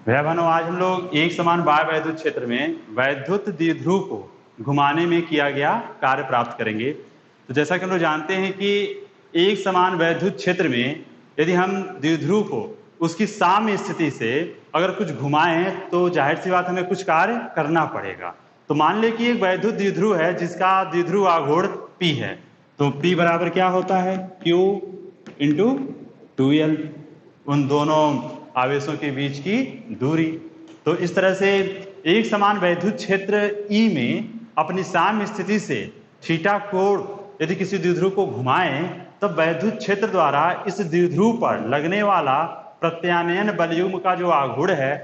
भैया बहनों, आज हम लोग एक समान बाह्य वैद्युत क्षेत्र में वैद्युत द्विध्रुव को घुमाने में किया गया कार्य प्राप्त करेंगे। तो जैसा कि हम लोग जानते हैं कि एक समान वैद्युत क्षेत्र में यदि हम द्विध्रुव को उसकी साम्य स्थिति से अगर कुछ घुमाएं तो जाहिर सी बात हमें कुछ कार्य करना पड़ेगा। तो मान लें कि एक वैद्युत द्विध्रुव है जिसका द्विध्रुव आघूर्ण P है, तो P बराबर क्या होता है, Q इंटू 2L, उन दोनों आवेशों के बीच की दूरी। तो इस तरह से एक समान वैद्युत क्षेत्र E में अपनी साम्य स्थिति से थीटा कोण यदि किसी द्विध्रुव को घुमाएं तब वैद्युत क्षेत्र द्वारा इस द्विध्रुव पर लगने वाला प्रत्यानयन बलयुग्म का जो आघूर्ण है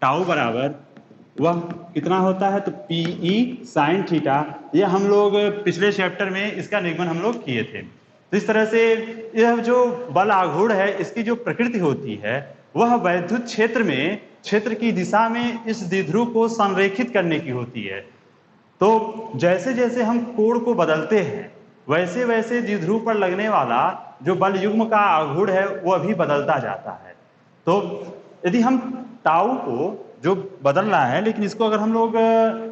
टाउ बराबर वह कितना होता है, तो PE साइन थीटा। यह हम लोग पिछले चैप्टर में इसका निगमन हम लोग किए थे। तो इस तरह से यह जो बल आघूर्ण है इसकी जो प्रकृति होती है वह वैद्युत क्षेत्र में क्षेत्र की दिशा में इस द्विध्रुव को संरेखित करने की होती है। तो जैसे जैसे हम कोण को बदलते हैं वैसे वैसे द्विध्रुव पर लगने वाला जो बल युग्म का आघूर्ण है वह भी बदलता जाता है। तो यदि हम टाउ को जो बदल रहा है लेकिन इसको अगर हम लोग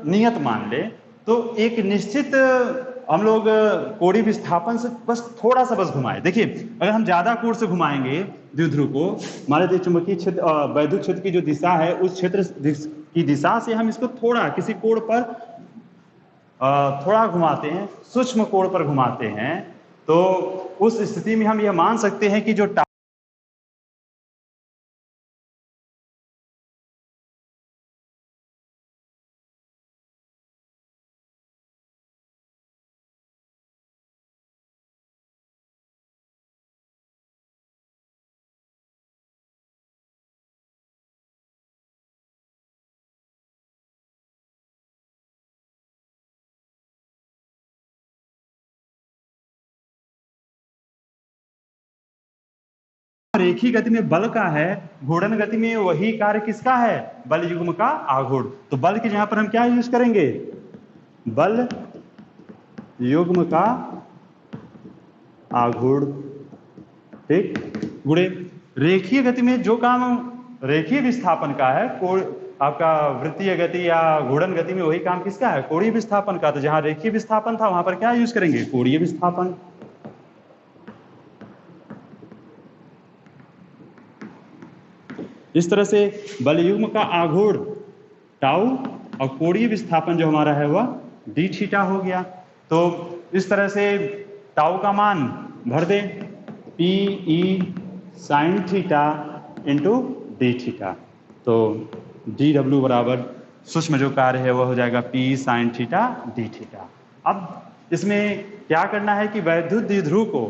नियत मान ले तो एक निश्चित हम लोग कोणीय विस्थापन से बस थोड़ा सा बस घुमाए। देखिए, अगर हम ज्यादा कोण से घुमाएंगे द्विध्रुव को, मान लीजिए चुंबकीय क्षेत्र वैद्युत क्षेत्र की जो दिशा है उस क्षेत्र की दिशा से हम इसको थोड़ा किसी कोण पर थोड़ा घुमाते हैं, सूक्ष्म कोण पर घुमाते हैं, तो उस स्थिति में हम यह मान सकते हैं कि जो रेखीय गति में बल का है, घूर्णन गति में वही कार्य किसका है, बल युग्म का आघूर्ण। तो बल की जगह पर हम क्या यूज करेंगे, बल युग्म का आघूर्ण, ठीक। गुणे रेखीय गति में जो काम रेखीय विस्थापन का है, आपका वृत्तीय गति या घूर्णन गति में वही काम किसका है, कोणीय विस्थापन का। तो जहां रेखीय विस्थापन था वहां पर क्या यूज करेंगे, कोणीय विस्थापन। इस तरह से बल युग्म का आघूर्ण टाउ और कोणीय विस्थापन जो हमारा है वह डी थीटा हो गया। तो इस तरह से टाउ का मान भर दे PE sine theta into D theta. तो DW बराबर सूक्ष्म जो कार्य है वह हो जाएगा PE sine theta D theta. अब इसमें क्या करना है कि वैद्युत द्विध्रुव को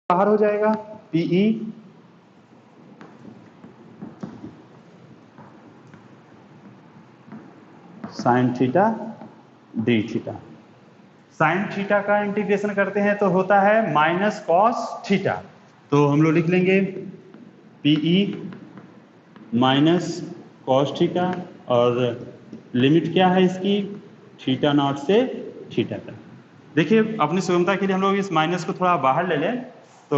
बाहर हो जाएगा PE sine theta D theta. Sine theta का इंटीग्रेशन करते हैं तो होता है माइनस कॉस थीटा। तो हम लोग लिख लेंगे PE माइनस कॉस थीटा और लिमिट क्या है इसकी, थीटा नॉट से थीटा तक। देखिए, अपनी सुगमता के लिए हम लोग इस माइनस को थोड़ा बाहर ले लें तो